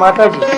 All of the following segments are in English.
माताजी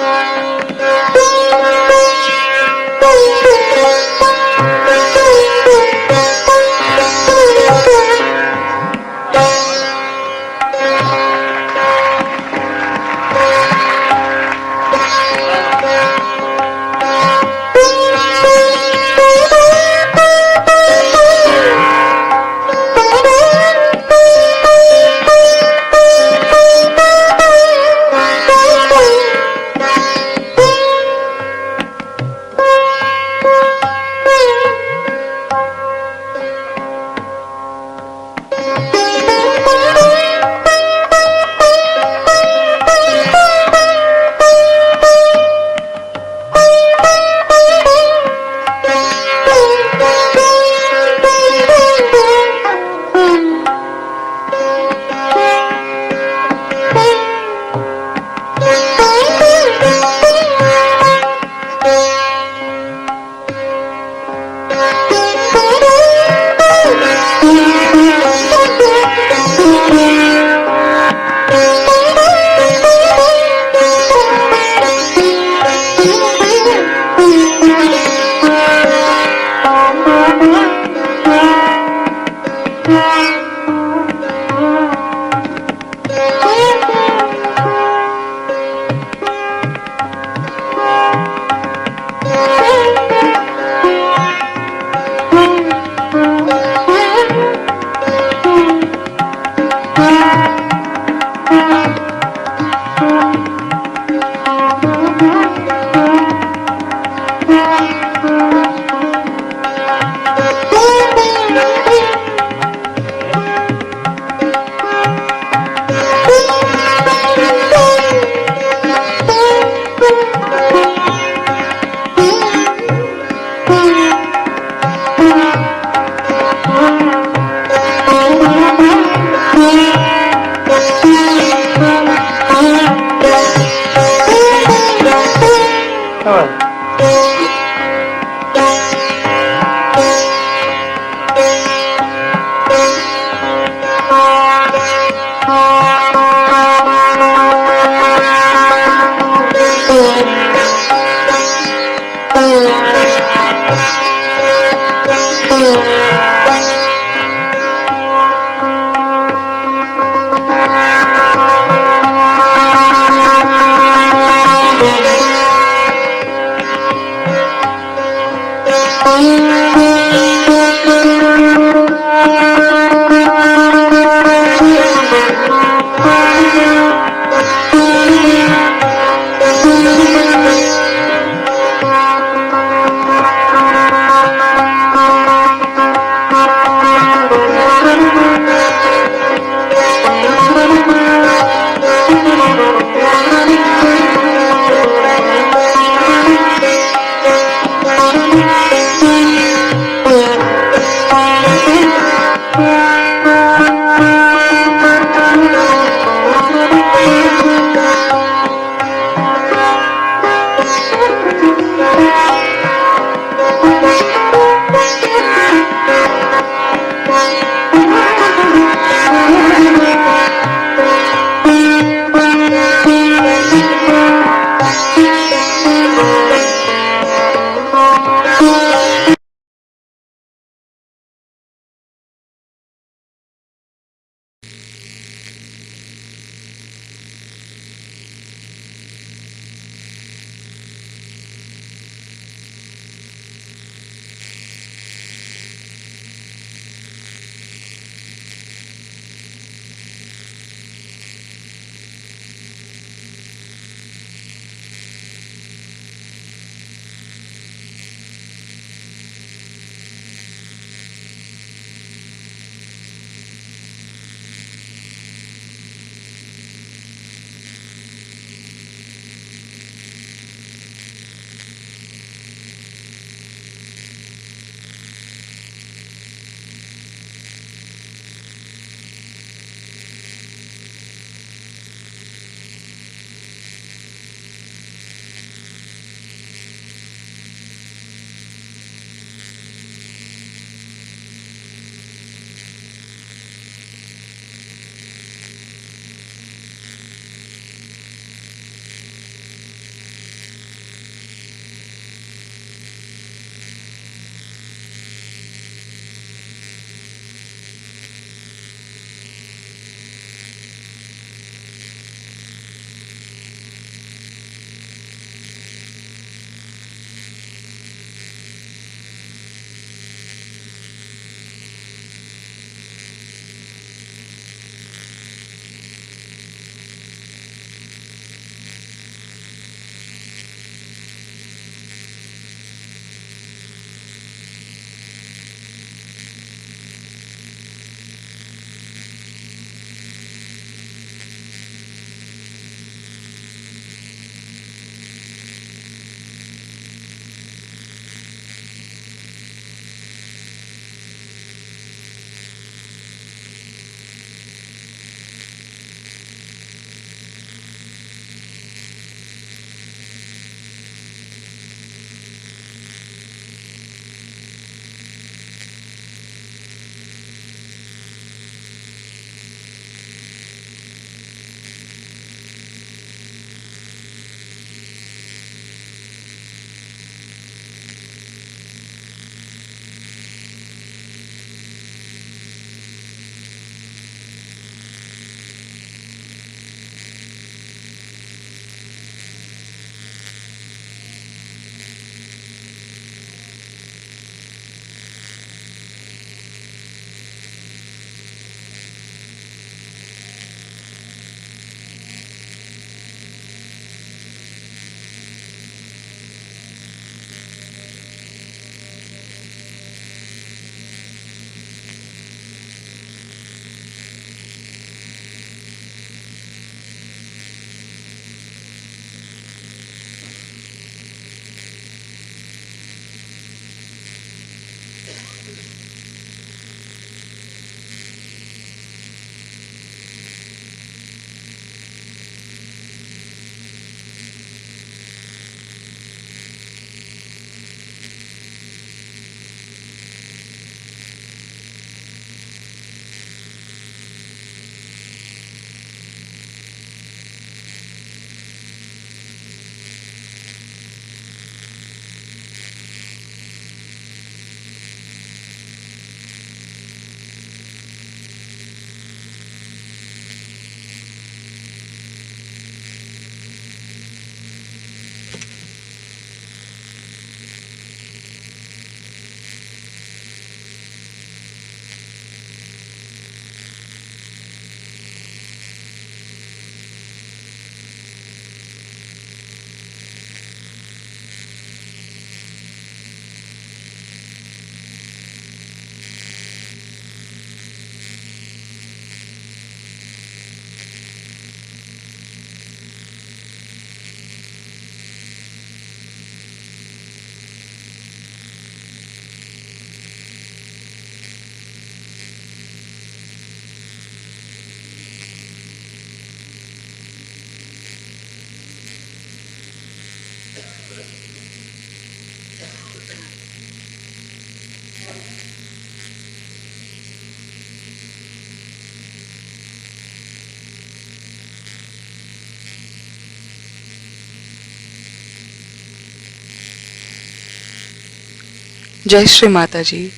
जय श्री माता जी।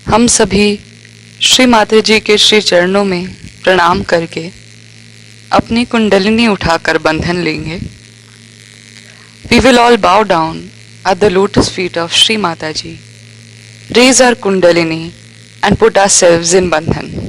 हम सभी श्री माता जी के श्री चरणों में प्रणाम करके अपनी कुंडलिनी उठाकर बंधन लेंगे। We will all bow down at the lotus feet of Shri Mata Ji, raise our kundalini and put ourselves in bandhan.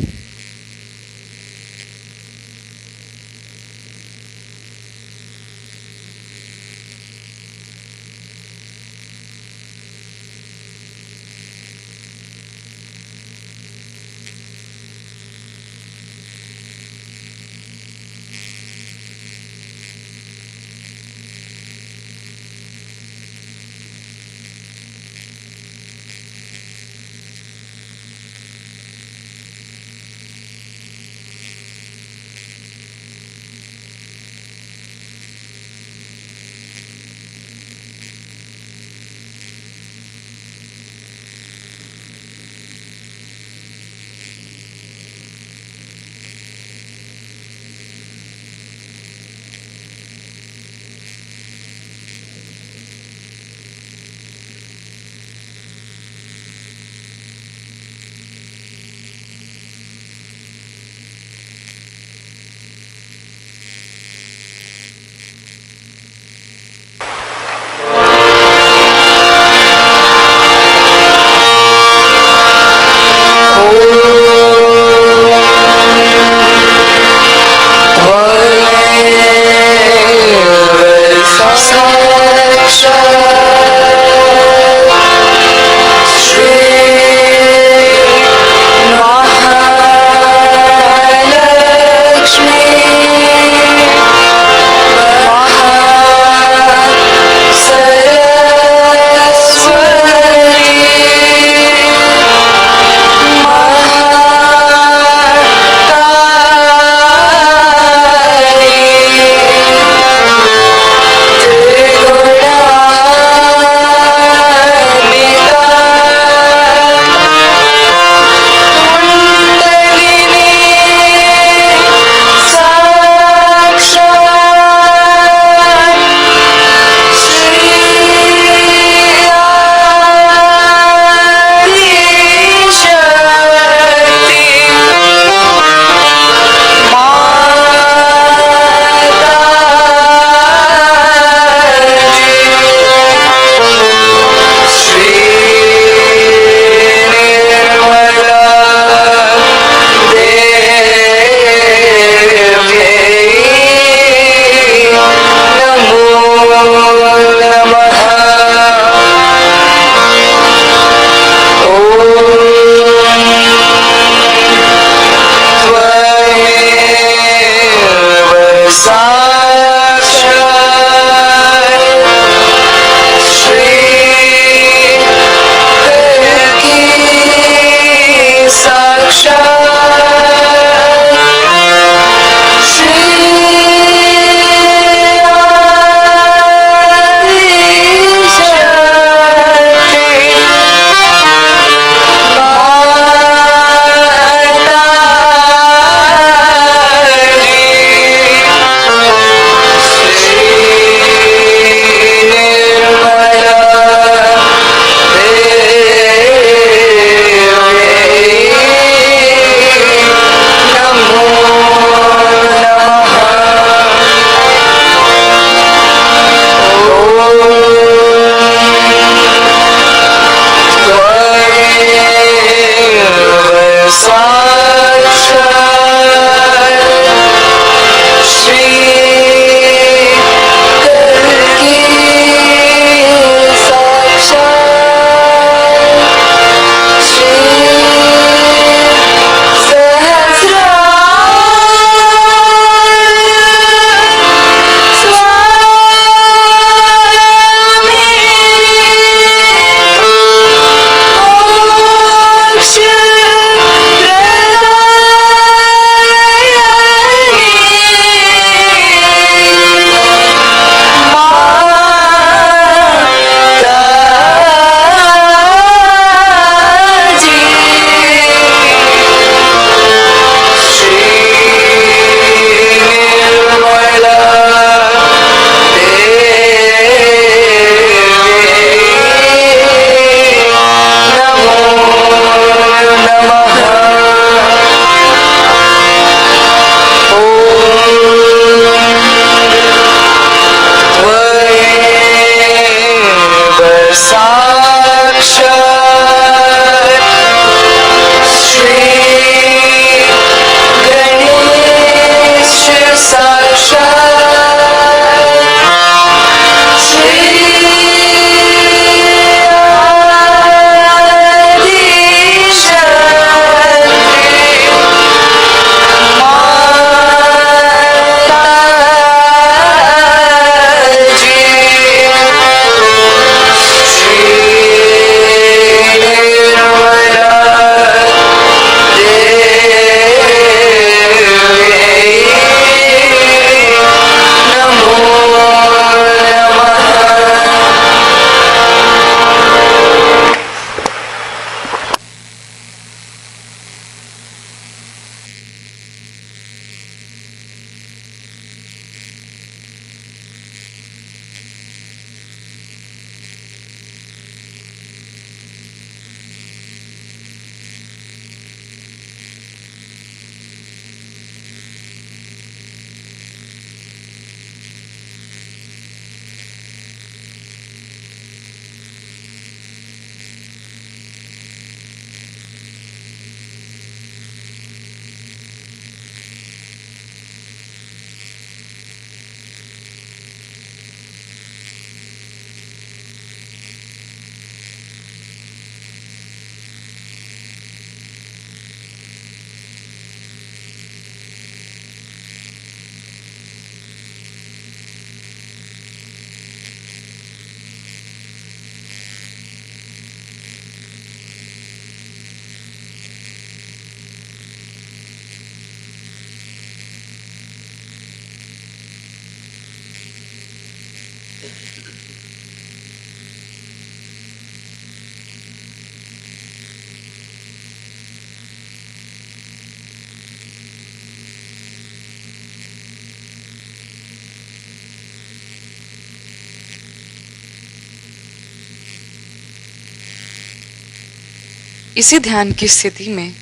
इसी ध्यान की स्थिति में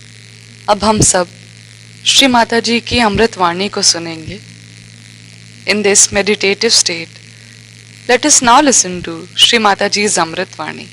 अब हम सब श्री माता जी की अमृत वाणी को सुनेंगे. In this meditative state, let us now listen to Shri Mataji's Amrit Vani.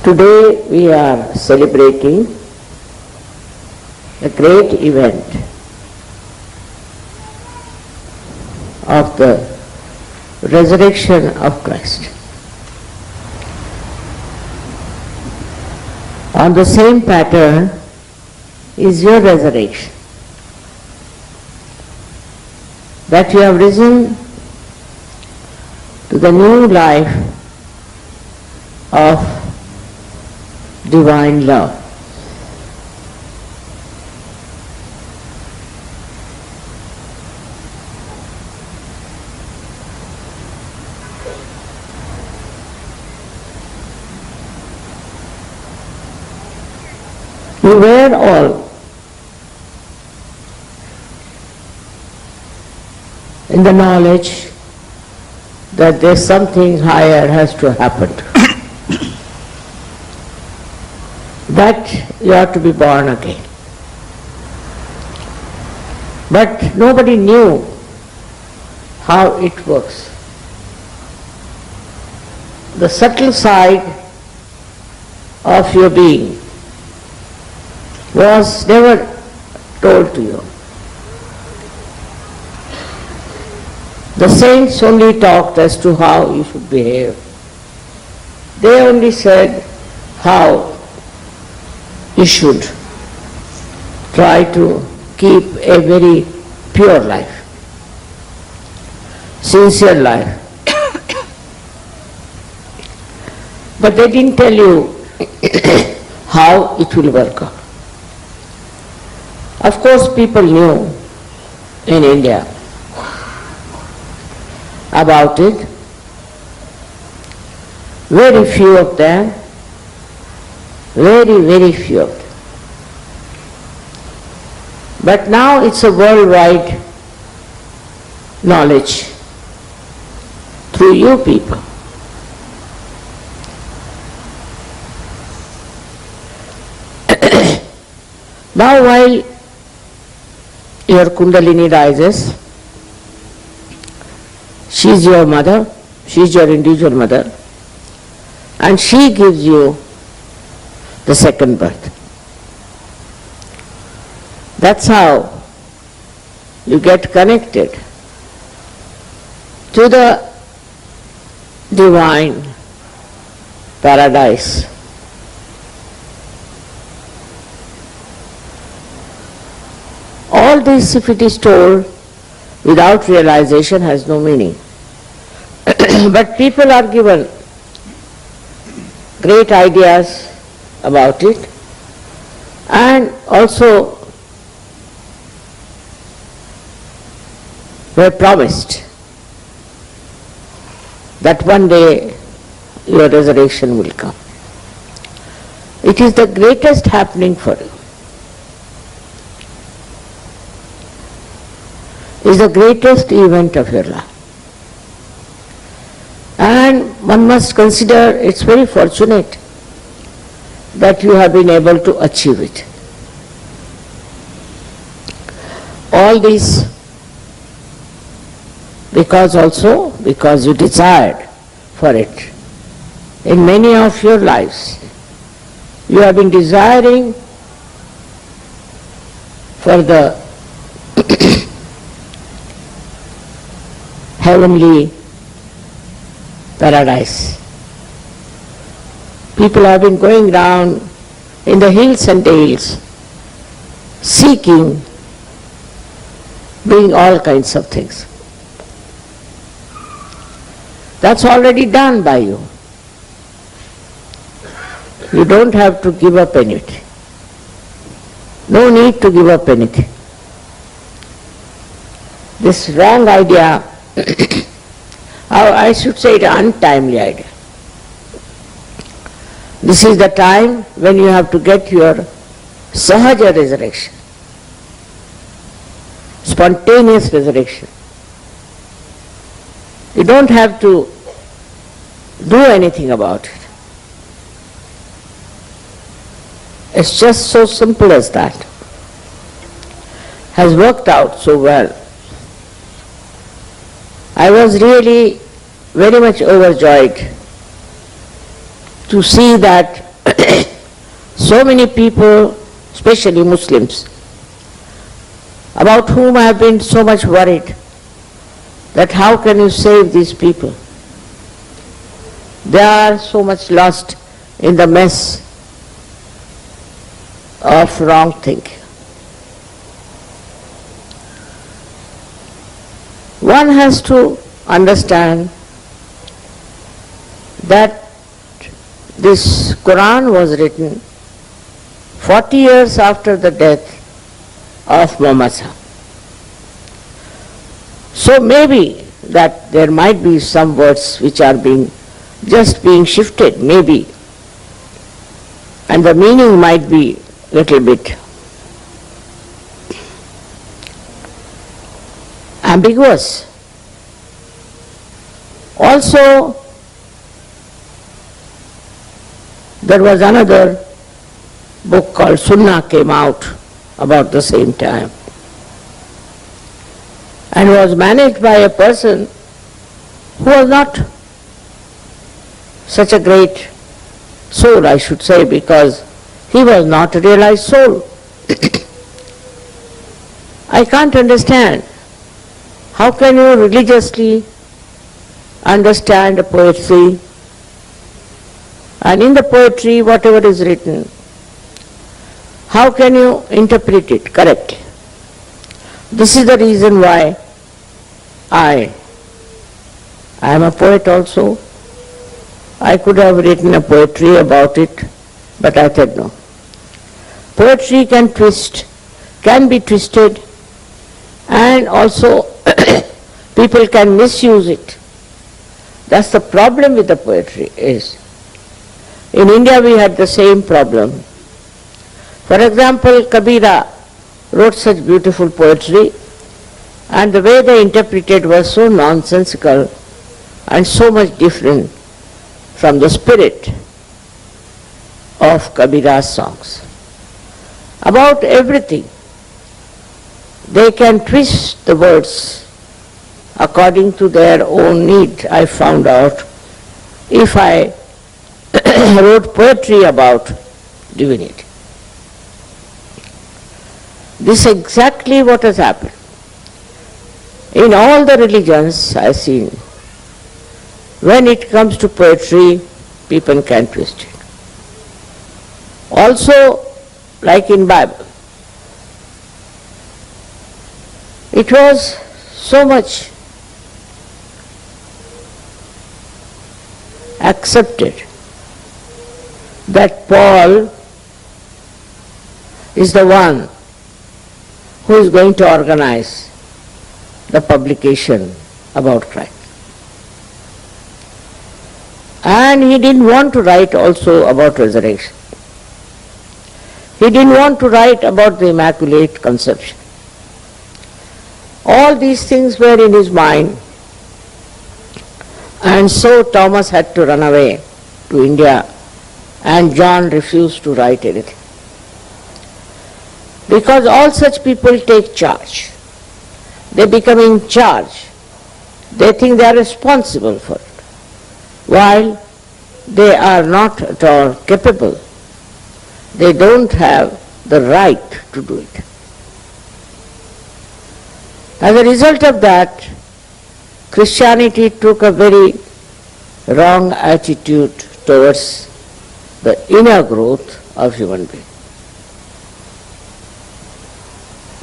Today we are celebrating a great event of the resurrection of Christ. On the same pattern is your resurrection, that you have risen to the new life of divine love. We were all in the knowledge that there's something higher has to happen. That you have to be born again. But nobody knew how it works. The subtle side of your being was never told to you. The saints only talked as to how you should behave. They only said how you should try to keep a very pure life, sincere life. But they didn't tell you how it will work out. Of course, people knew in India about it. Very few of them, very few of them. But now it's a worldwide knowledge through you people. Now while your Kundalini rises, she is your mother, she is your individual mother, and she gives you the second birth. That's how you get connected to the divine paradise. All this, if it is told without realization, has no meaning. But people are given great ideas about it, and also were promised that one day your resurrection will come. It is the greatest happening for you. It is the greatest event of your life. And one must consider it's very fortunate that you have been able to achieve it. All this because you desired for it. In many of your lives, you have been desiring for the heavenly paradise. People have been going down in the hills and dales, seeking, doing all kinds of things. That's already done by you. You don't have to give up anything. No need to give up anything. This wrong idea, I should say it untimely idea. This is the time when you have to get your sahaja resurrection, spontaneous resurrection. You don't have to do anything about it. It's just so simple as that. Has worked out so well. I was really very much overjoyed to see that so many people, especially Muslims, about whom I have been so much worried, that how can you save these people? They are so much lost in the mess of wrong thinking. One has to understand that this Quran was written 40 years after the death of Muhammad. So maybe that there might be some words which are being shifted, maybe, and the meaning might be little bit ambiguous. Also, there was another book called Sunnah came out about the same time and was managed by a person who was not such a great soul, I should say, because he was not a realized soul. I can't understand. How can you religiously understand a poetry, and in the poetry whatever is written, how can you interpret it correctly? This is the reason why I am a poet also. I could have written a poetry about it, but I said no. Poetry can be twisted, and also people can misuse it. That's the problem with the poetry is. In India we had the same problem. For example, Kabira wrote such beautiful poetry, and the way they interpreted was so nonsensical and so much different from the spirit of Kabira's songs. About everything, they can twist the words according to their own need. I found out if I wrote poetry about divinity. This is exactly what has happened. In all the religions I've seen, when it comes to poetry, people can twist it. Also, like in Bible, it was so much accepted that Paul is the one who is going to organize the publication about Christ. And he didn't want to write also about resurrection. He didn't want to write about the Immaculate Conception. All these things were in his mind, and so Thomas had to run away to India, and John refused to write anything. Because all such people take charge. They become in charge. They think they are responsible for it, while they are not at all capable. They don't have the right to do it. As a result of that, Christianity took a very wrong attitude towards the inner growth of human being.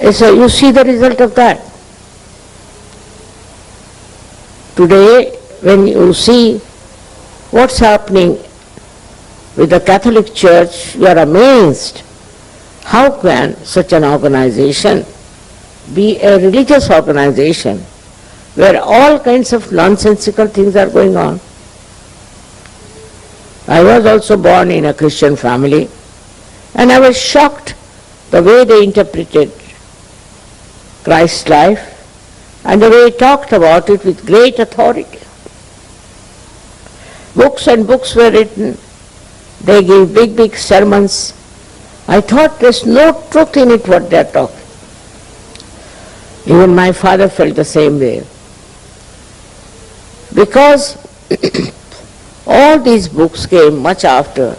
And so you see the result of that. Today, when you see what's happening with the Catholic Church, you are amazed. How can such an organization be a religious organization where all kinds of nonsensical things are going on? I was also born in a Christian family, and I was shocked the way they interpreted Christ's life and the way he talked about it with great authority. Books and books were written. They gave big sermons. I thought there's no truth in it what they're talking. Even my father felt the same way. Because all these books came much after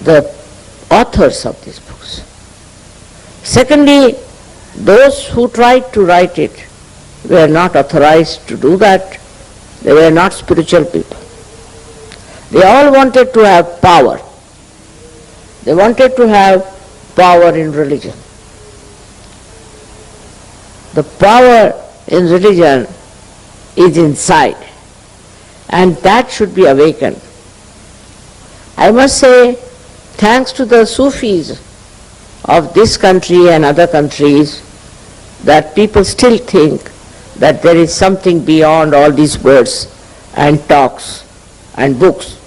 the authors of these books. Secondly, those who tried to write it were not authorized to do that. They were not spiritual people. They all wanted to have power. They wanted to have power in religion. The power in religion is inside, and that should be awakened. I must say, thanks to the Sufis of this country and other countries, that people still think that there is something beyond all these words and talks and books.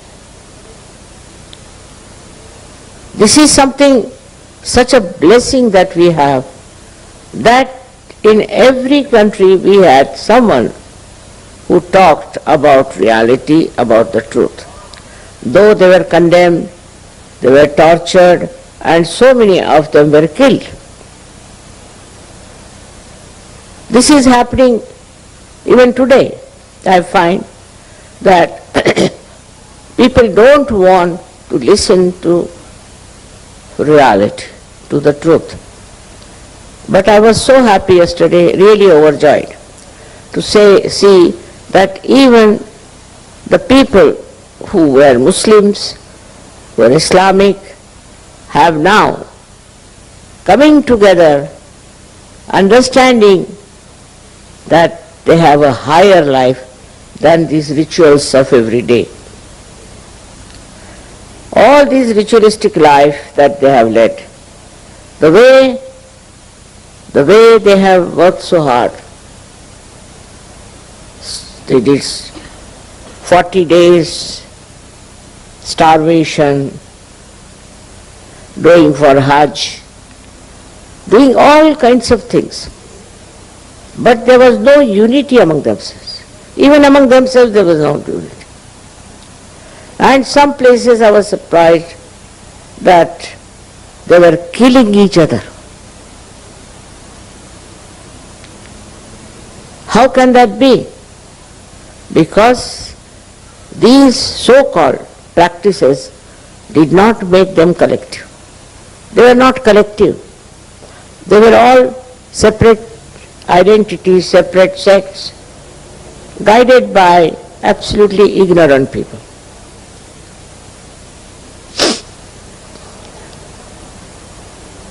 This is something, such a blessing that we have, that in every country we had someone who talked about reality, about the truth. Though they were condemned, they were tortured, and so many of them were killed. This is happening even today. I find that people don't want to listen to reality, to the truth. But I was so happy yesterday, really overjoyed, to see that even the people who were Muslims, who were Islamic, have now coming together, understanding that they have a higher life than these rituals of every day. All these ritualistic life that they have led, the way they have worked so hard. They did 40 days starvation, going for Hajj, doing all kinds of things. But there was no unity among themselves. Even among themselves there was no unity. And some places I was surprised that they were killing each other. How can that be? Because these so-called practices did not make them collective. They were not collective. They were all separate identities, separate sects, guided by absolutely ignorant people.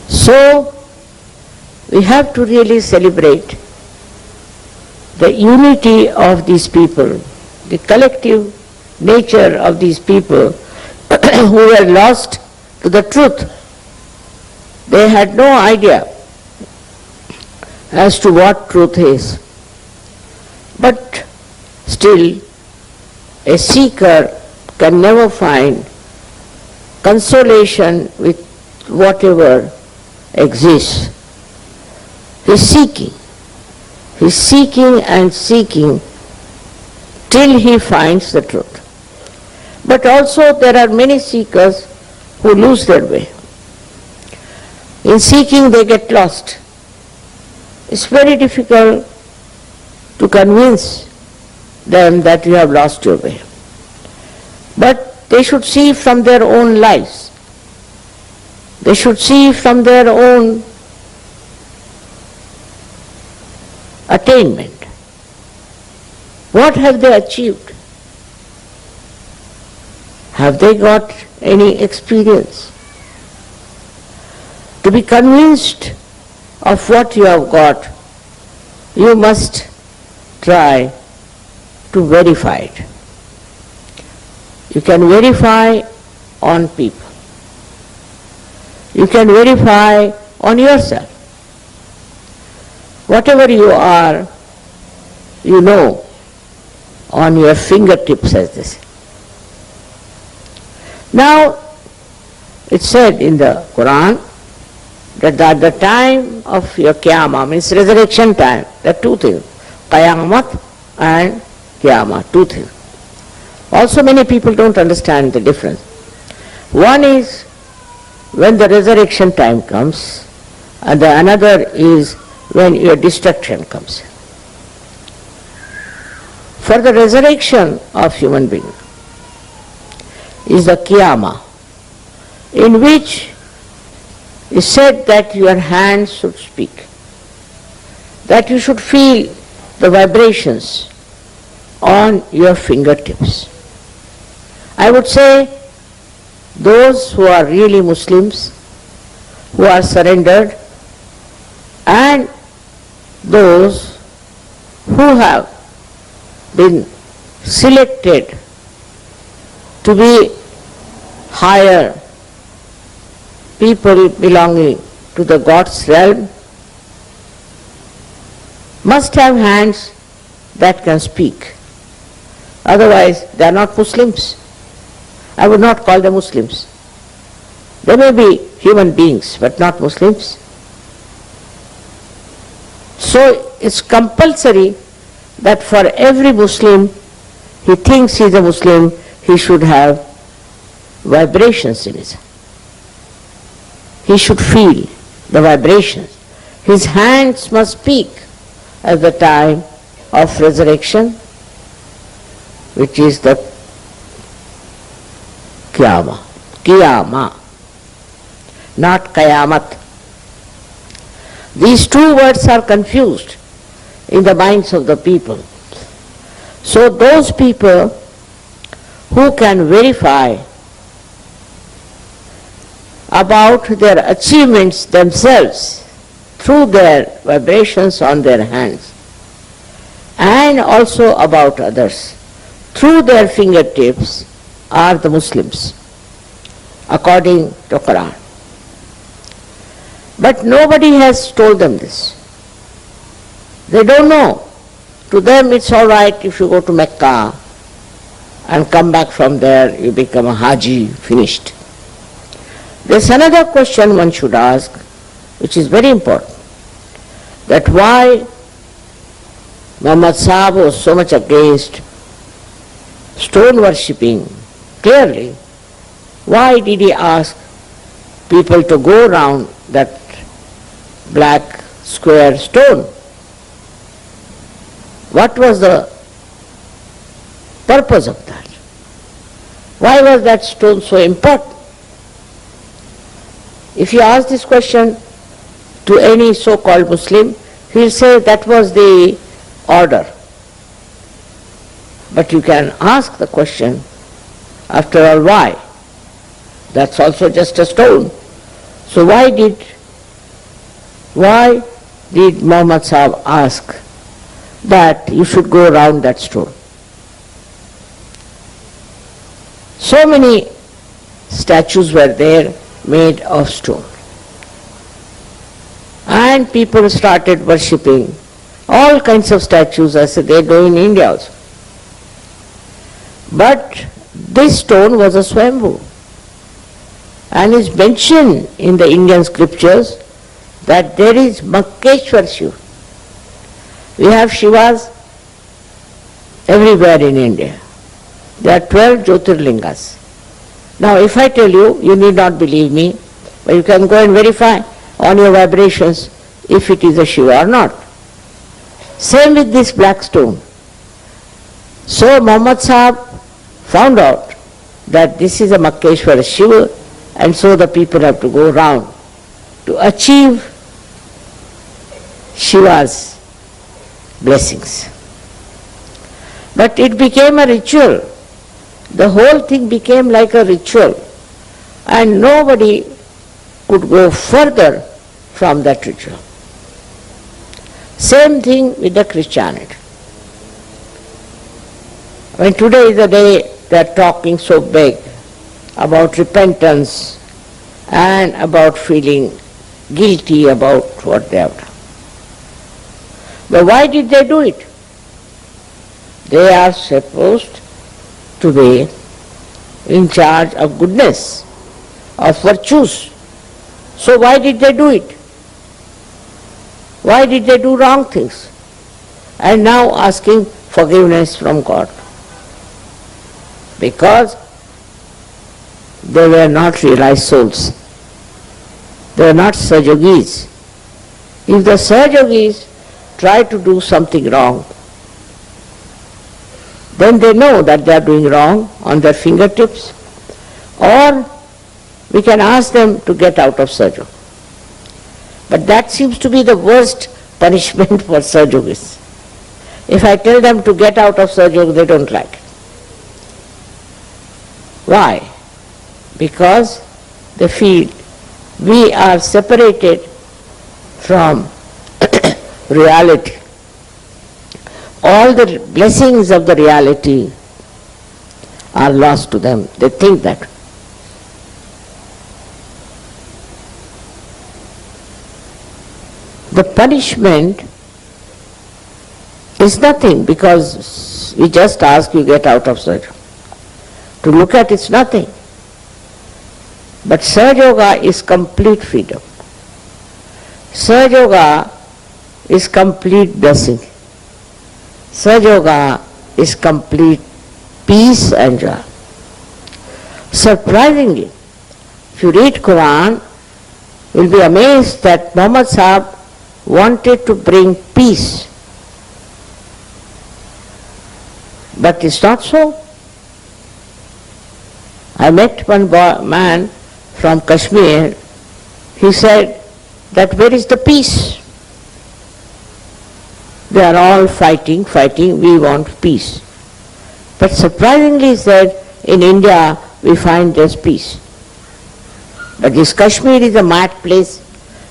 So, we have to really celebrate the unity of these people, the collective nature of these people who were lost to the truth. They had no idea as to what truth is. But still, a seeker can never find consolation with whatever exists. He's seeking. He's seeking and seeking till he finds the truth. But also there are many seekers who lose their way. In seeking they get lost. It's very difficult to convince them that you have lost your way. But they should see from their own lives. They should see from their own attainment. What have they achieved? Have they got any experience? To be convinced of what you have got, you must try to verify it. You can verify on people. You can verify on yourself. Whatever you are, you know on your fingertips, as they say. Now, it's said in the Quran that at the time of your Qiyamah, means resurrection time, there are two things, Qayamat and Qiyamah, two things. Also many people don't understand the difference. One is when the resurrection time comes, and the another is when your destruction comes. For the resurrection of human being is the Qiyamah, in which is said that your hands should speak, that you should feel the vibrations on your fingertips. I would say those who are really Muslims, who are surrendered, and those who have been selected to be higher people belonging to the God's realm, must have hands that can speak. Otherwise, they are not Muslims. I would not call them Muslims. They may be human beings, but not Muslims. So it's compulsory that for every Muslim, he thinks he is a Muslim, he should have vibrations in his hand. He should feel the vibrations. His hands must speak at the time of resurrection, which is the Qiyamah. Qiyamah, not Qayamat. These two words are confused in the minds of the people. So those people who can verify about their achievements themselves through their vibrations on their hands, and also about others through their fingertips, are the Muslims, according to Quran. But nobody has told them this. They don't know. To them it's all right if you go to Mecca and come back from there, you become a Haji, finished. There's another question one should ask, which is very important, that why Muhammad Sahib was so much against stone worshipping. Clearly, why did he ask people to go around that black square stone? What was the purpose of that? Why was that stone so important? If you ask this question to any so-called Muslim, he will say that was the order. But you can ask the question, after all, why? That's also just a stone. So why did Muhammad Sahib ask that you should go around that stone? So many statues were there made of stone. And people started worshipping all kinds of statues, as they do in India also. But this stone was a Swambhu, and is mentioned in the Indian scriptures that there is Makkeshwar Shiva. We have Shivas everywhere in India. There are 12 Jyotirlingas. Now if I tell you, you need not believe me, but you can go and verify on your vibrations if it is a Shiva or not. Same with this black stone. So Muhammad Sahib found out that this is a Makkeshwar Shiva, and so the people have to go round to achieve Shiva's blessings. But it became a ritual. The whole thing became like a ritual, and nobody could go further from that ritual. Same thing with the Christianity. When today is the day they are talking so big about repentance and about feeling guilty about what they have done. But why did they do it? They are supposed to be in charge of goodness, of virtues. So why did they do it? Why did they do wrong things? And now asking forgiveness from God. Because they were not realized souls. They were not Sajogis. If the Sajogis try to do something wrong, then they know that they are doing wrong on their fingertips, or we can ask them to get out of Sajog. But that seems to be the worst punishment for Sajogis. If I tell them to get out of Sajog, they don't like it. Why? Because they feel we are separated from reality. All the blessings of the reality are lost to them. They think that. The punishment is nothing, because we just ask you get out of Sahaja. To look at it's nothing. But Sahaja Yoga is complete freedom. Sahaja Yoga is complete blessing. Sahaja Yoga is complete peace and joy. Surprisingly, if you read Quran, you will be amazed that Muhammad Sahib wanted to bring peace. But it's not so. I met one man from Kashmir. He said that where is the peace? They are all fighting, we want peace. But surprisingly he said, in India we find there's peace. But this Kashmir is a mad place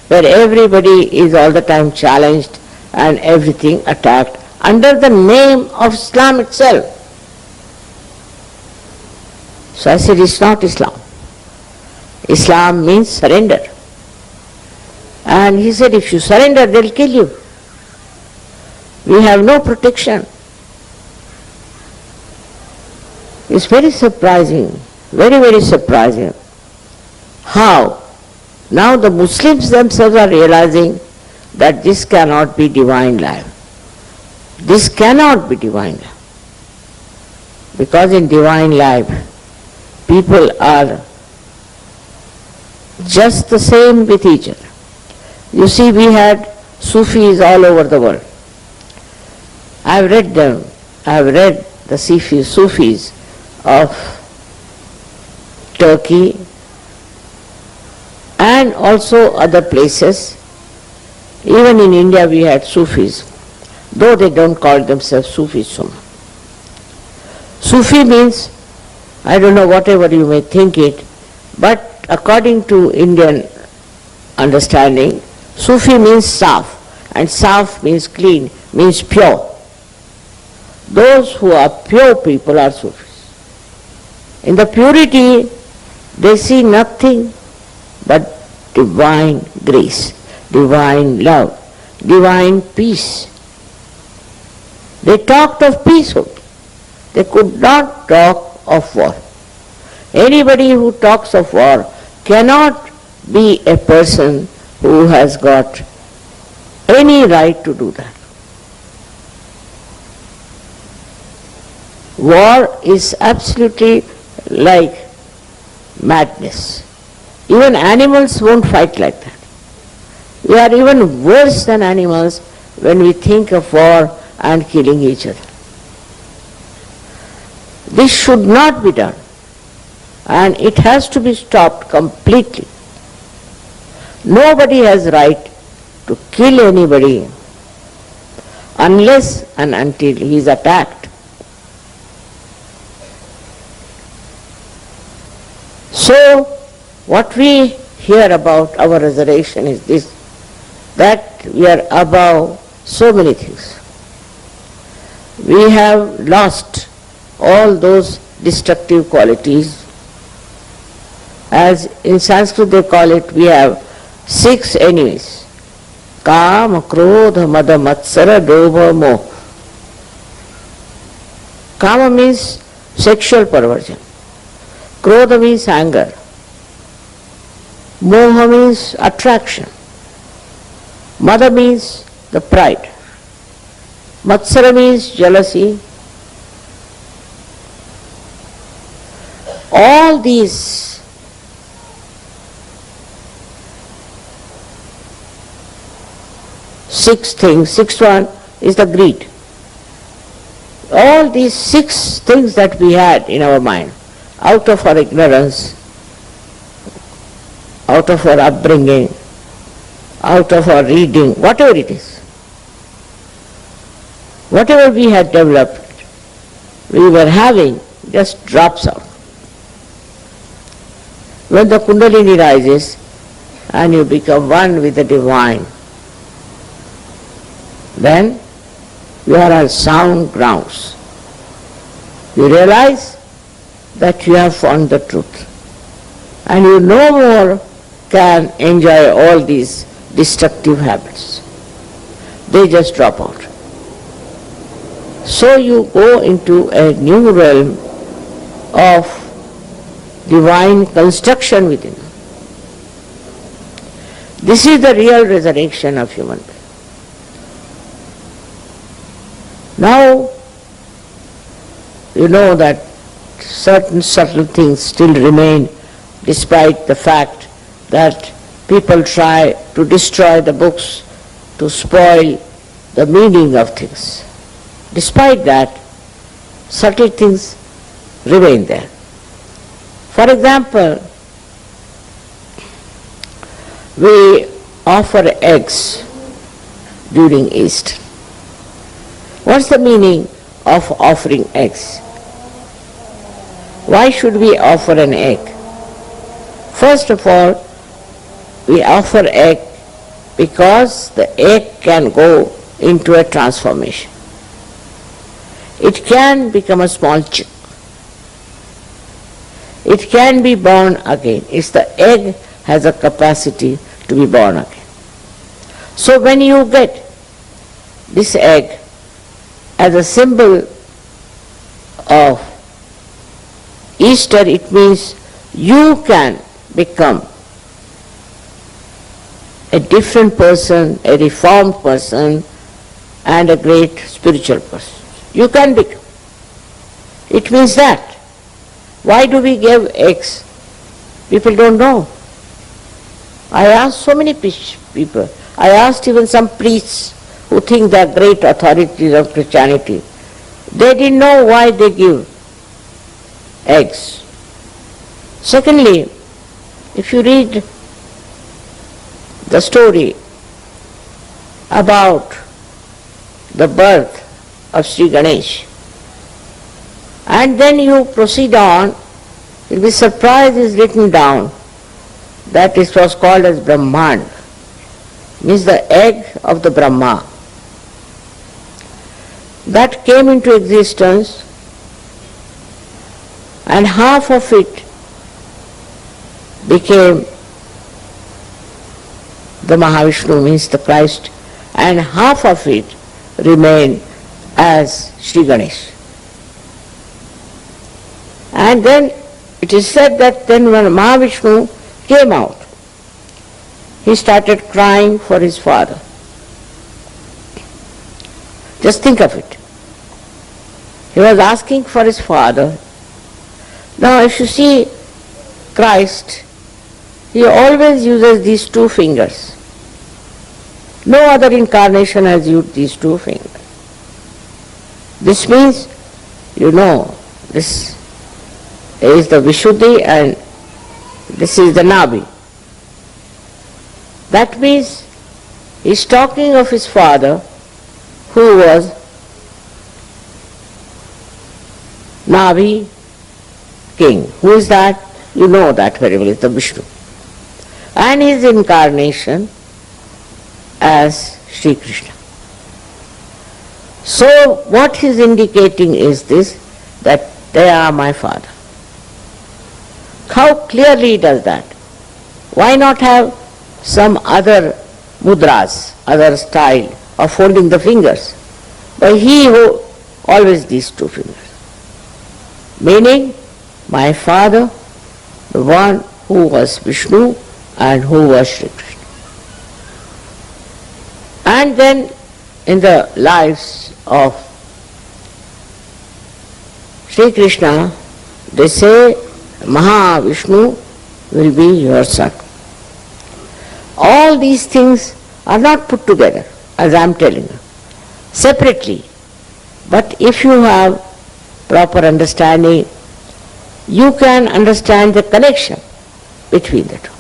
where everybody is all the time challenged and everything attacked under the name of Islam itself. So I said, it's not Islam. Islam means surrender. And he said, if you surrender, they'll kill you. We have no protection. It's very surprising, very, very surprising how now the Muslims themselves are realizing that this cannot be divine life. This cannot be divine life. Because in divine life, people are just the same with each other. You see, we had Sufis all over the world. I have read them. I have read the Sufis of Turkey and also other places. Even in India we had Sufis, though they don't call themselves Sufis so much. Sufi means, I don't know, whatever you may think it, but according to Indian understanding, Sufi means Saf, and Saf means clean, means pure. Those who are pure people are Sufis. In the purity, they see nothing but divine grace, divine love, divine peace. They talked of peace only. They could not talk of war. Anybody who talks of war cannot be a person who has got any right to do that. War is absolutely like madness. Even animals won't fight like that. We are even worse than animals when we think of war and killing each other. This should not be done, and it has to be stopped completely. Nobody has right to kill anybody unless and until he is attacked. So, what we hear about our resurrection is this, that we are above so many things. We have lost all those destructive qualities. As in Sanskrit they call it, we have 6 enemies. Kama, Krodha, Mada, Matsara, Dobha, Moha. Kama means sexual perversion. Krodha means anger. Moha means attraction. Mada means the pride. Matsara means jealousy. All these six things, sixth one is the greed. All these 6 things that we had in our mind, out of our ignorance, out of our upbringing, out of our reading, whatever it is, whatever we had developed, we were having, just drops out. When the Kundalini rises and you become one with the divine, then you are on sound grounds. You realize that you have found the truth, and you no more can enjoy all these destructive habits. They just drop out. So you go into a new realm of divine construction within. This is the real resurrection of human being. Now, you know that certain subtle things still remain despite the fact that people try to destroy the books, to spoil the meaning of things. Despite that, subtle things remain there. For example, we offer eggs during Easter. What's the meaning of offering eggs? Why should we offer an egg? First of all, we offer egg because the egg can go into a transformation. It can become a small chick. It can be born again. It's the egg has a capacity to be born again. So when you get this egg as a symbol of Easter, it means you can become a different person, a reformed person, and a great spiritual person. You can become. It means that. Why do we give eggs? People don't know. I asked so many people. I asked even some priests who think they are great authorities of Christianity. They didn't know why they give eggs. Secondly, if you read the story about the birth of Sri Ganesh, and then you proceed on, you'll be surprised is written down that it was called as Brahman, means the egg of the Brahma. That came into existence, and half of it became the Mahavishnu, means the Christ, and half of it remained as Shri Ganesh. And then it is said that then when Mahavishnu came out, he started crying for his father. Just think of it. He was asking for his father. Now if you see Christ, he always uses these two fingers. No other incarnation has used these two fingers. This means, this is the Vishuddhi and this is the Nabhi. That means he's talking of his father who was Nabhi king. Who is that? You know that very well, it's the Vishnu. And his incarnation as Shri Krishna. So what he is indicating is this, that they are my father. How clearly he does that? Why not have some other mudras, other style of holding the fingers? But he who always these two fingers. Meaning, my father, the one who was Vishnu and who was Shri Krishna. And then in the lives of Shri Krishna, they say Mahavishnu will be your son. All these things are not put together, as I am telling you, separately. But if you have proper understanding, you can understand the connection between the two.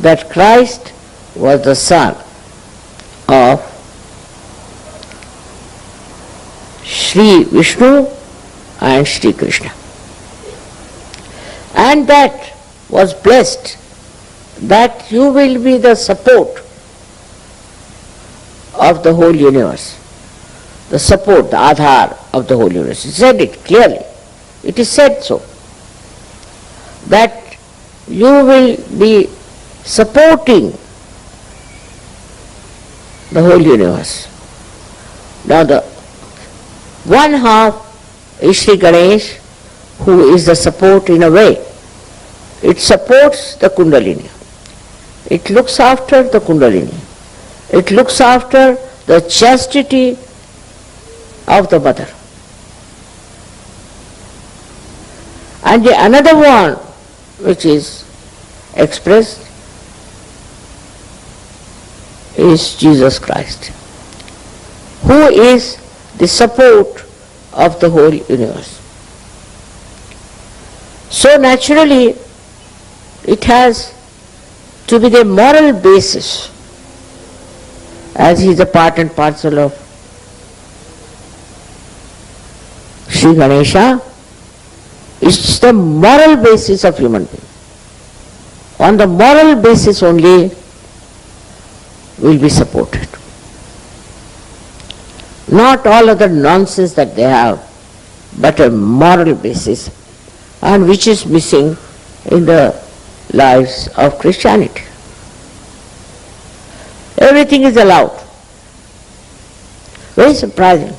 That Christ was the son of Shri Vishnu and Shri Krishna. And that was blessed, that you will be the support of the whole universe. The support, the Adhar of the whole universe. He said it clearly. It is said so. That you will be supporting the whole universe. Now the one half is Shri Ganesh, who is the support in a way. It supports the Kundalini. It looks after the Kundalini. It looks after the chastity of the mother. And the another one which is expressed is Jesus Christ, who is the support of the whole universe. So naturally, it has to be the moral basis, as he is a part and parcel of Shri Ganesha. It's the moral basis of human being. On the moral basis only will be supported. Not all other nonsense that they have, but a moral basis, and which is missing in the lives of Christianity. Everything is allowed. Very surprising.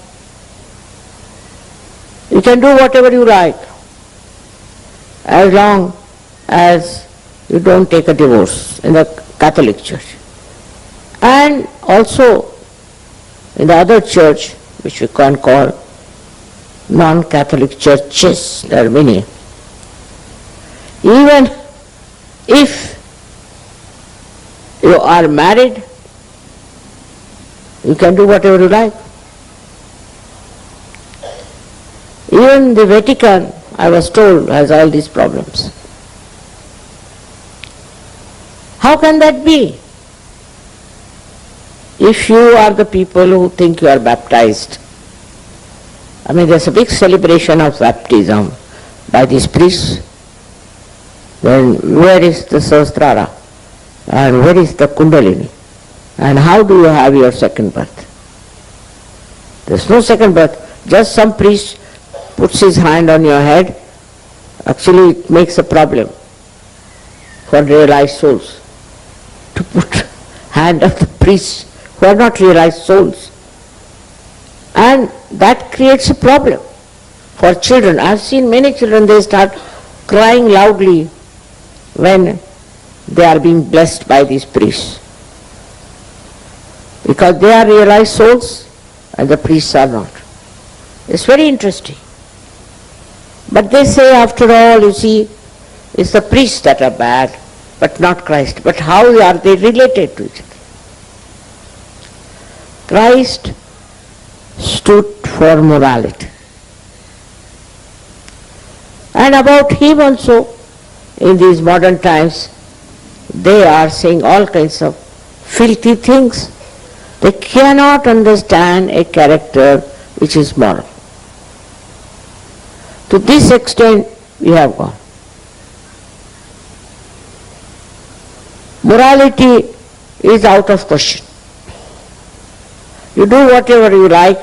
You can do whatever you like, as long as you don't take a divorce in the Catholic Church. And also in the other church, which we can call non-Catholic churches, there are many. Even if you are married, you can do whatever you like. Even the Vatican, I was told, has all these problems. How can that be? If you are the people who think you are baptized, I mean, there's a big celebration of baptism by these priests. Then where is the Sahasrara? And where is the Kundalini? And how do you have your second birth? There's no second birth. Just some priest puts his hand on your head. Actually, it makes a problem for realized souls to put hand of the priests who are not realized souls. And that creates a problem For children, I have seen many children, they start crying loudly when they are being blessed by these priests. Because they are realized souls and the priests are not. It's very interesting. But they say, after all, you see, it's the priests that are bad, but not Christ. But how are they related to each other? Christ stood for morality. And about him also, in these modern times, they are saying all kinds of filthy things. They cannot understand a character which is moral. To this extent we have gone. Morality is out of question. You do whatever you like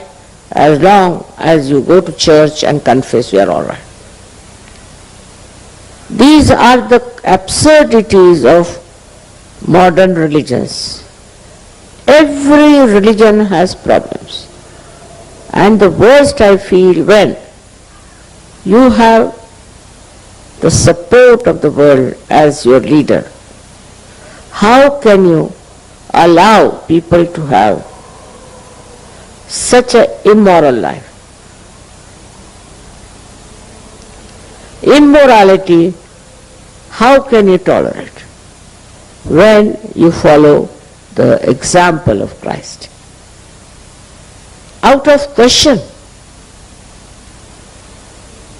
as long as you go to church and confess, you are all right. These are the absurdities of modern religions. Every religion has problems. And the worst I feel when you have the support of the world as your leader. How can you allow people to have such an immoral life? Immorality, how can you tolerate when you follow the example of Christ? Out of question.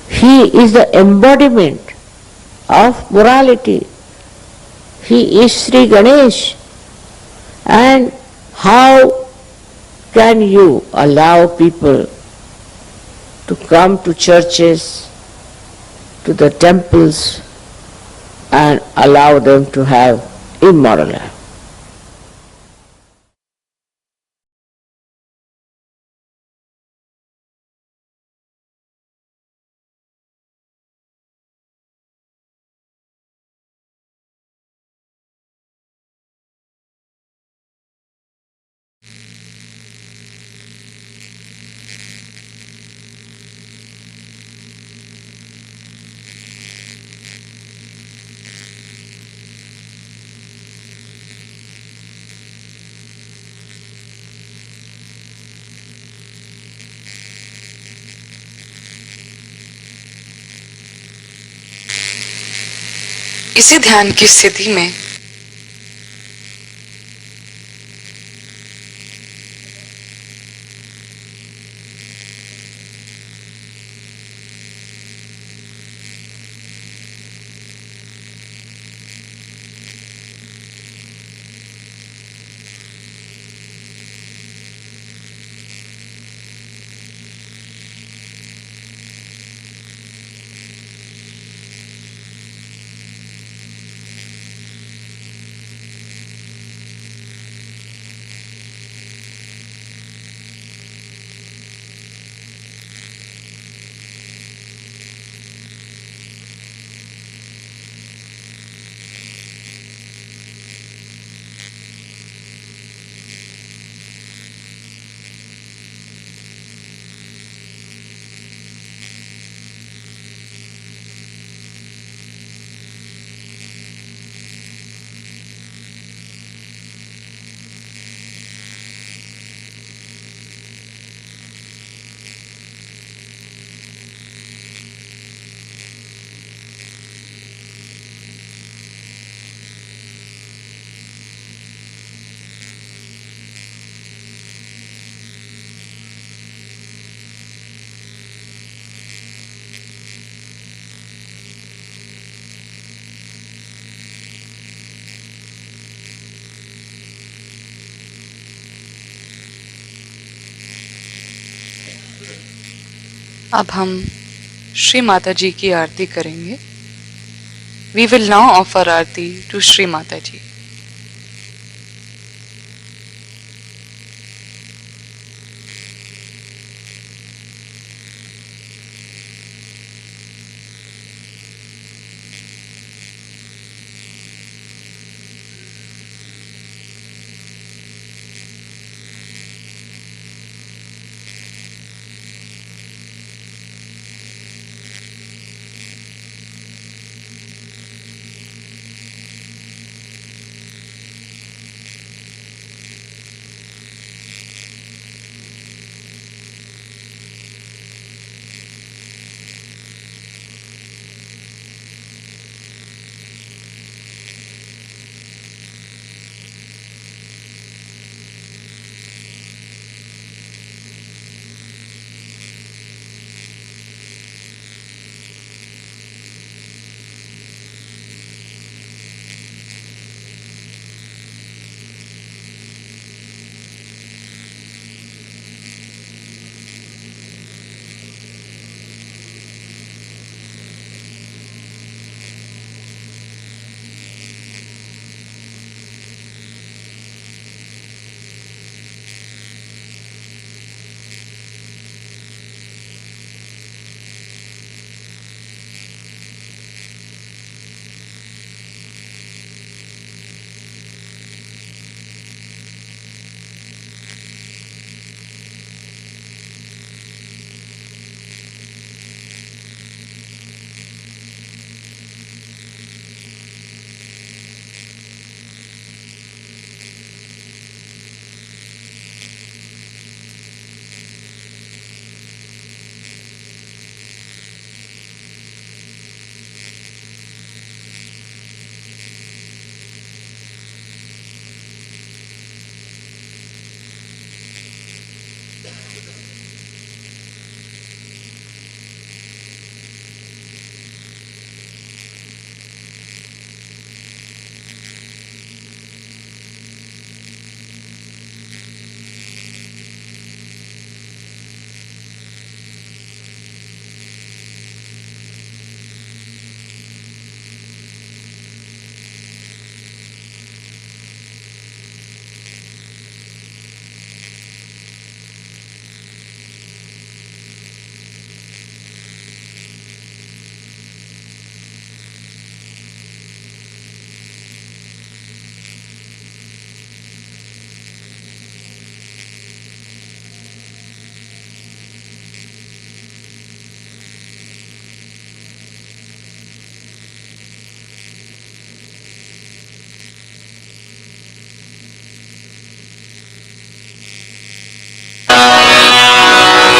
He is the embodiment of morality. He is Shri Ganesh. And how can you allow people to come to churches, to the temples, and allow them to have immoral life? इसी ध्यान की स्थिति में अब हम श्री माता जी की आरती करेंगे. We will now offer Aarti to Shri Mata जी.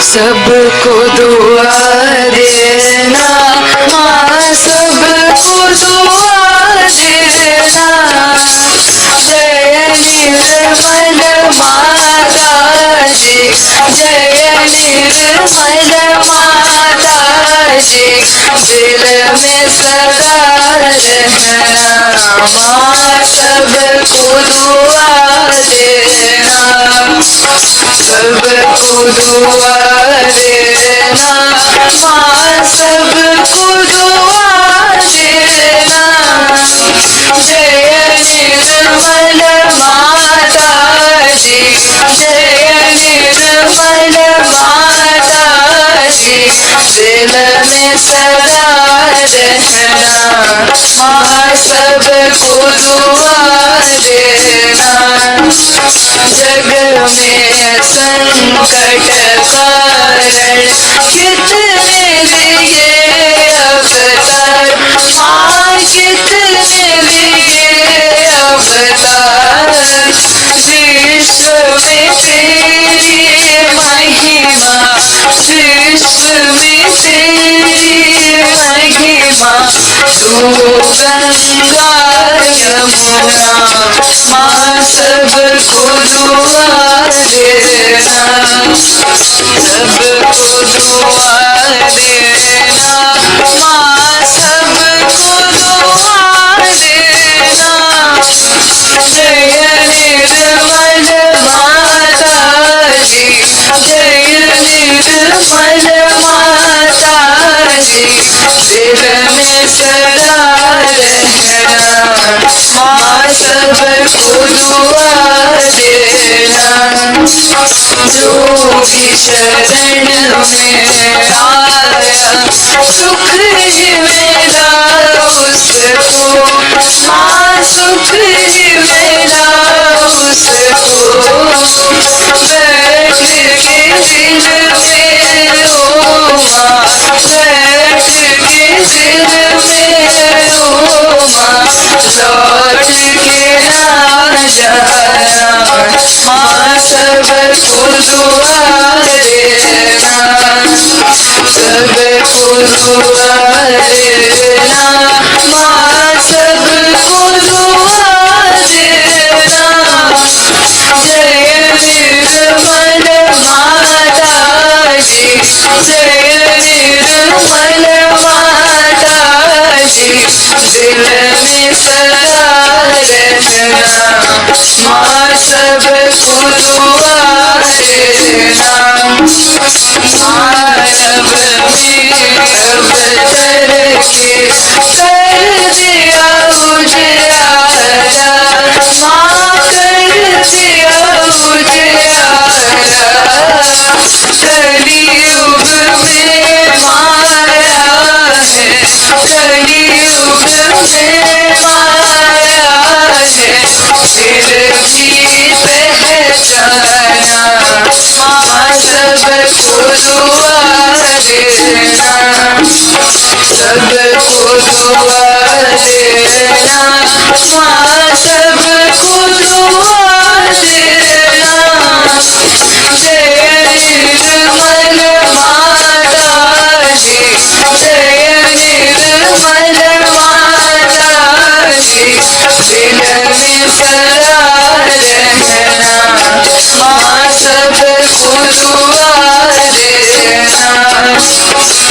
सबको दुआ देना माँ, सबको दुआ देना। जय निर्मल माता जी, जय निर्मल माता जी, दिल में सदा रहना माँ, सबको दुआ देना, सबको दुआ देना माँ, सबको दुआ देना। जय निर्मल माता जी, जय निर्मल माता जी, दिल में सदा रहना माँ, सबको दुआ देना। जग में संकट कारण कितने लिए अवतार माँ, कितने लिए अवतार। विश्व में तेरी महिमा, विश्व में तेरी महिमा। तू गंगा यमुना माँ, सबको दुआ देना, सबको दुआ देना माँ, सबको दुआ देना। जय निर्मल माता जी, जय निर्मल माता जी, दिल में सदा रहना माँ, सबको दुआ देना। जो भी शरण में आया सुख ही मिला उसको माँ, सुख ही मिला उसको। बैठ के दिल में ओ माँ, बैठ के दिल में ओ माँ, लौट के ना जाना माँ, सबको दुआ देना, सबको दुआ देना माँ, सबको दुआ देना। जय निर्मल माता जी, जय निर्मल माता जी, दिल में सदा रहना माँ, सबको दुआ देना। मानव में अवतर के कर दिया उजियारा माँ, कर दिया उजियारा। कलियुग में माया है, कलियुग में माया है, फिर भी पहचाना माँ, सबको दुआ देना, सबको दुआ देना माँ, सबको दुआ देना। जय निर्मल माता जी, जय निर्मल माता जी, दिल में सदा रहना माँ, सबको दुआ देना। संत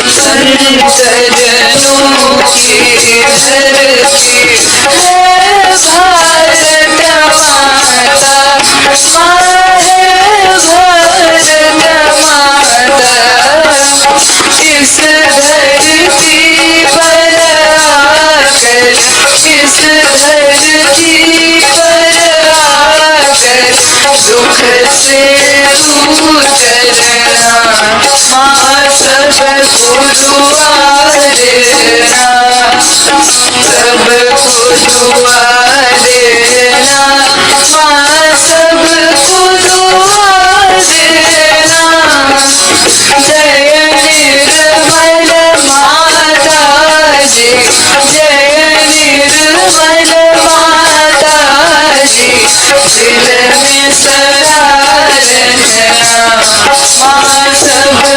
जनों की धरती है भारत माता, माँ है भारत माता। इस धरती पर आकर, इस धरती पर आकर दुख से दूर करना माँ, सबको दुआ देना, सबको दुआ देना माँ, सबको दुआ देना। जय निर्मल माता जी, जय निर्मल माता जी, दिल में सदा रहना माँ, सब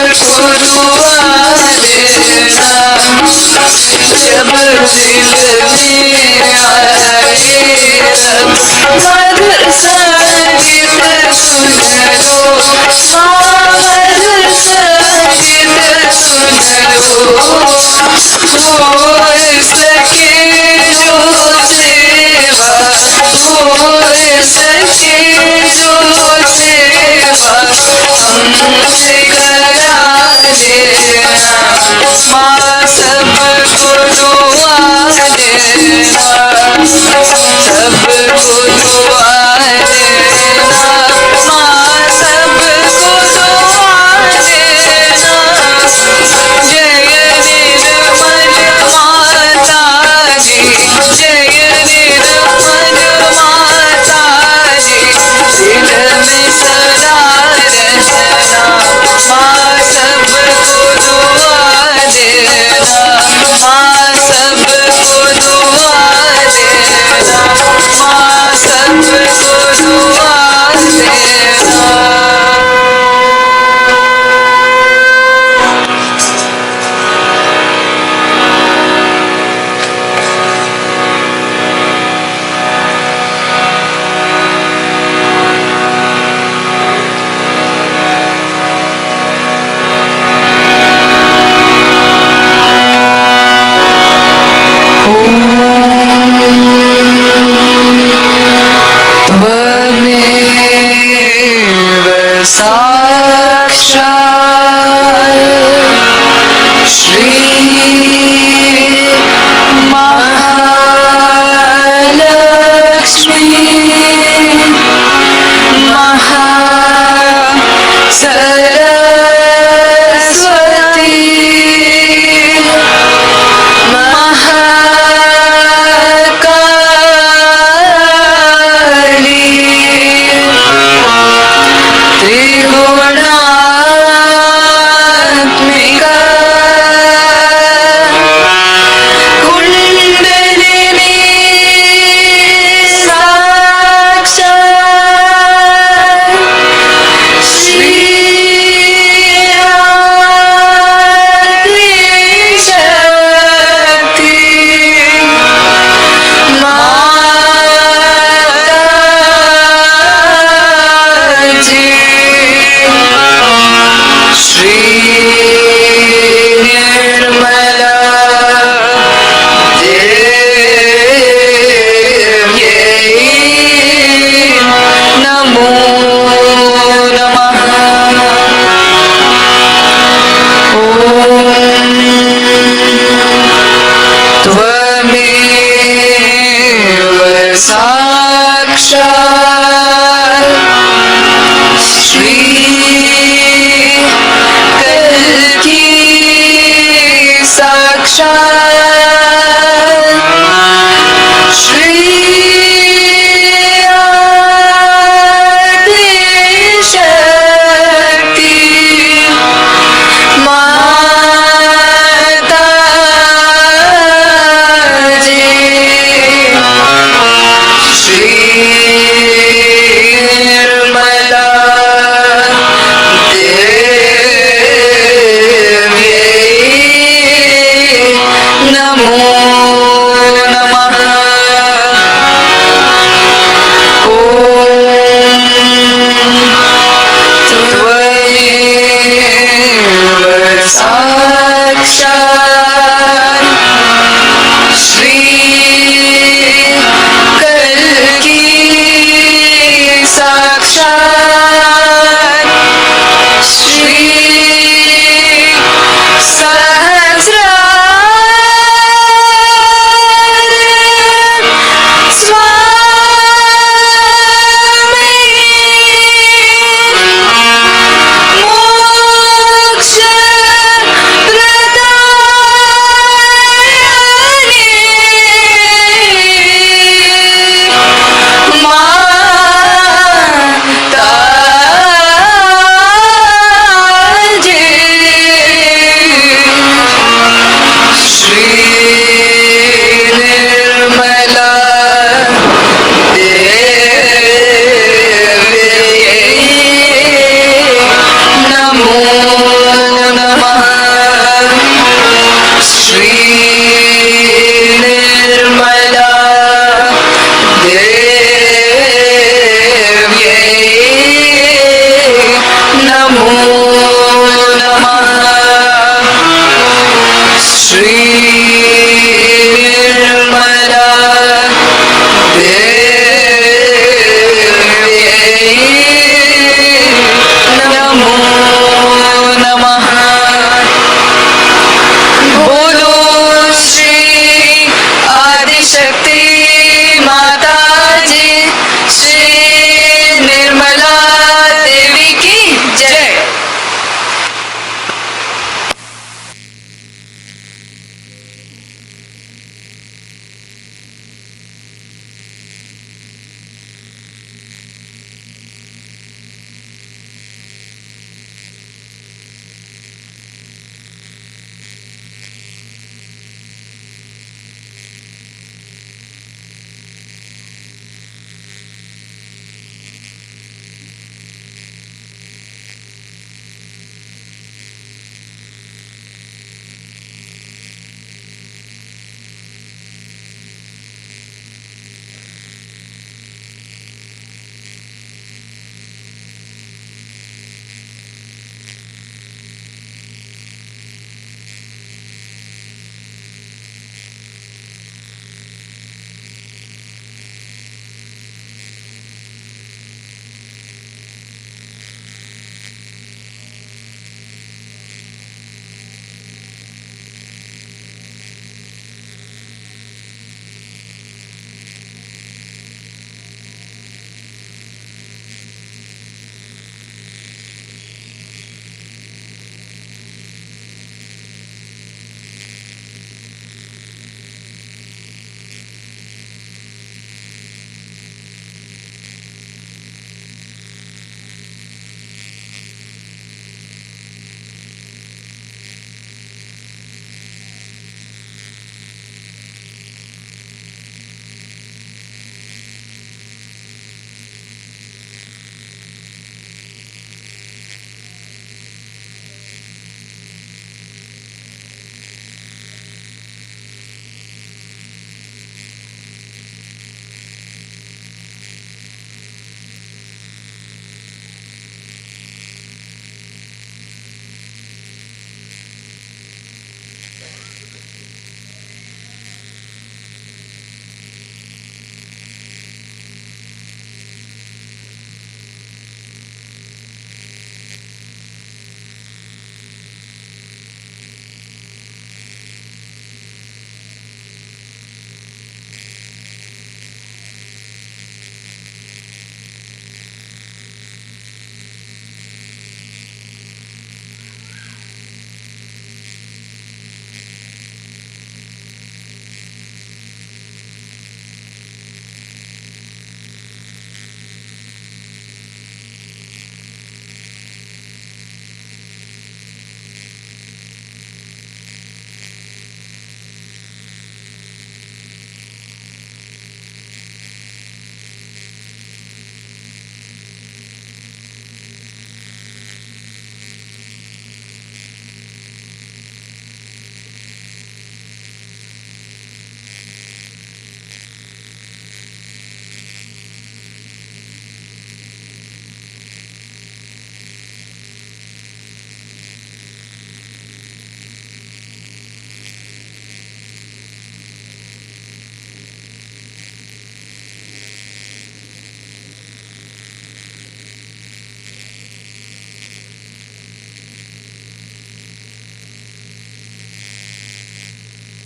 सके जो सेवा, हो सके जो सेवा हमसे करा देना, माँ सबको दुआ देना, सबको दुआ देना, माँ सबको दुआ देना। जय निर्मल माता जी, जय निर्मल माता जी, दिल में सदा रहना,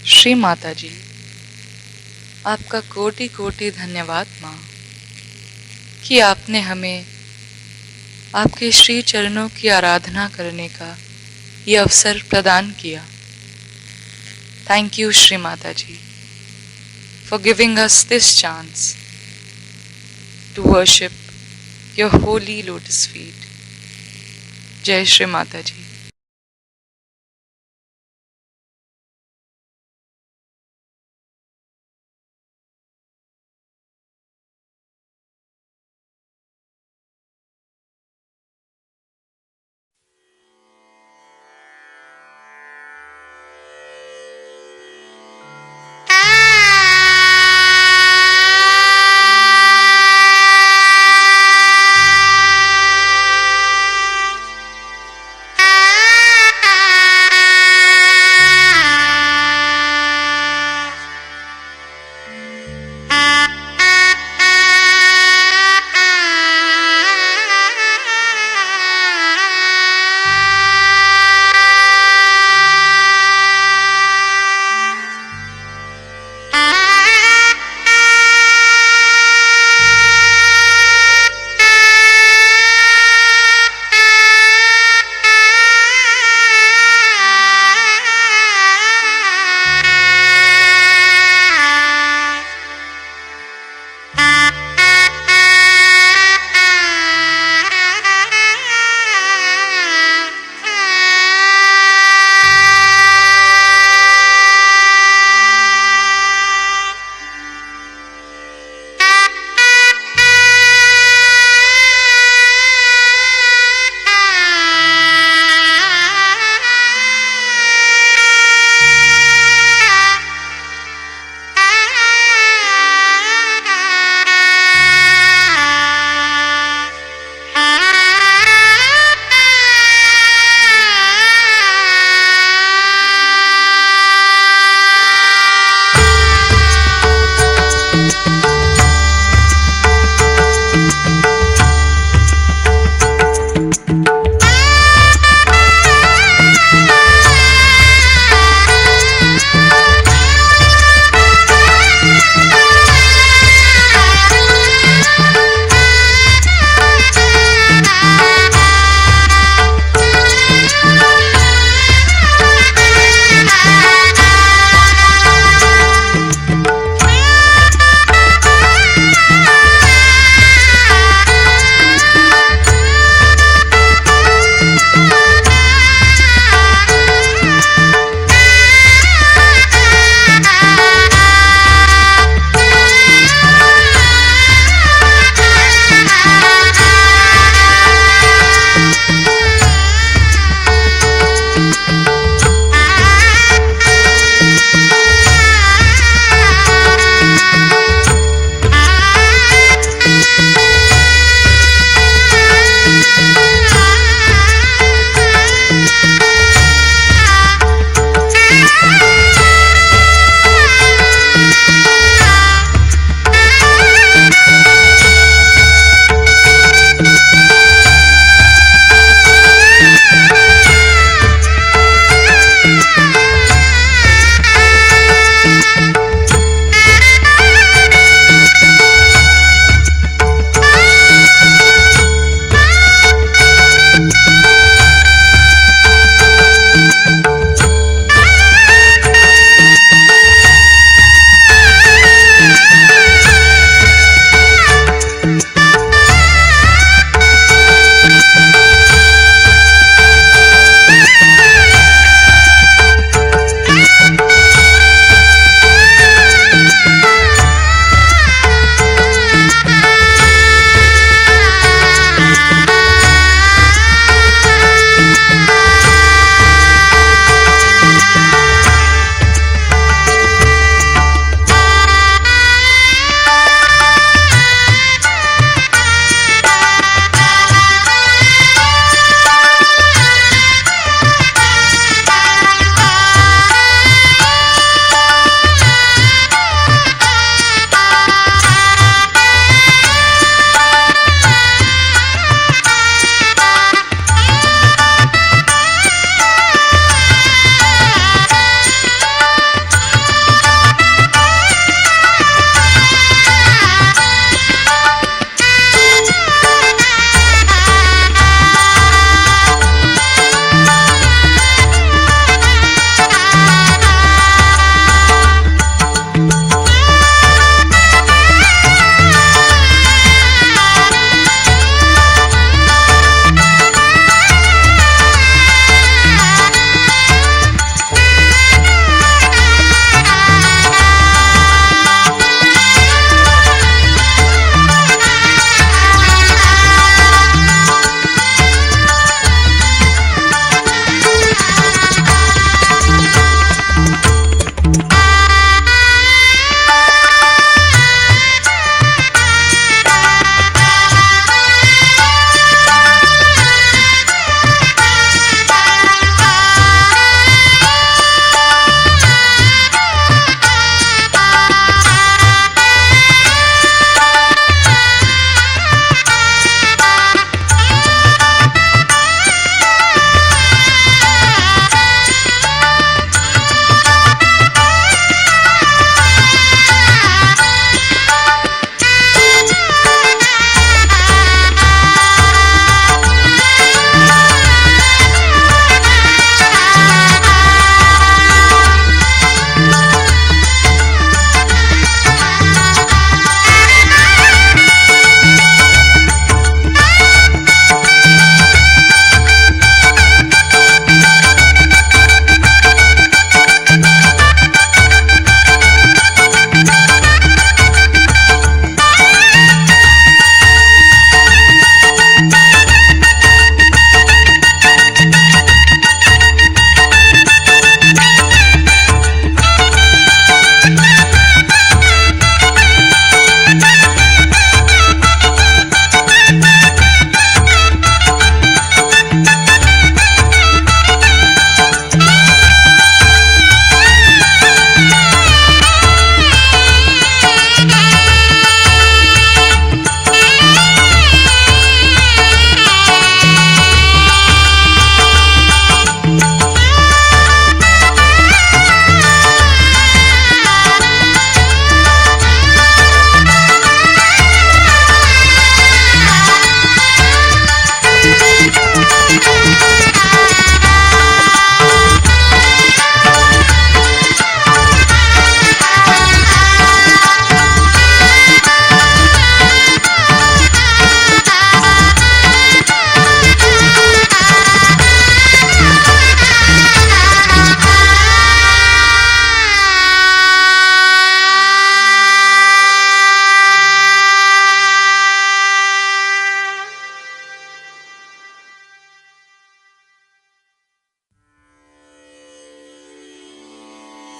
श्री माता जी, आपका कोटि कोटि धन्यवाद माँ कि आपने हमें आपके श्री चरणों की आराधना करने का ये अवसर प्रदान किया। Thank you Shri Mata ji for giving us this chance to worship your holy lotus feet. जय श्री माता जी।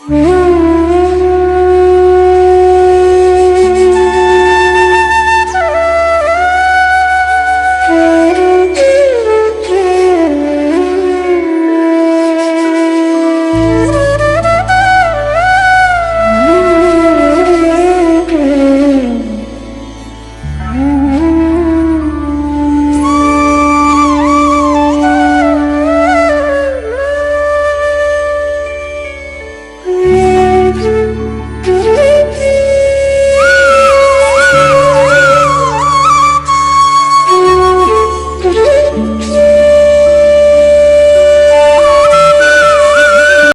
Thank you.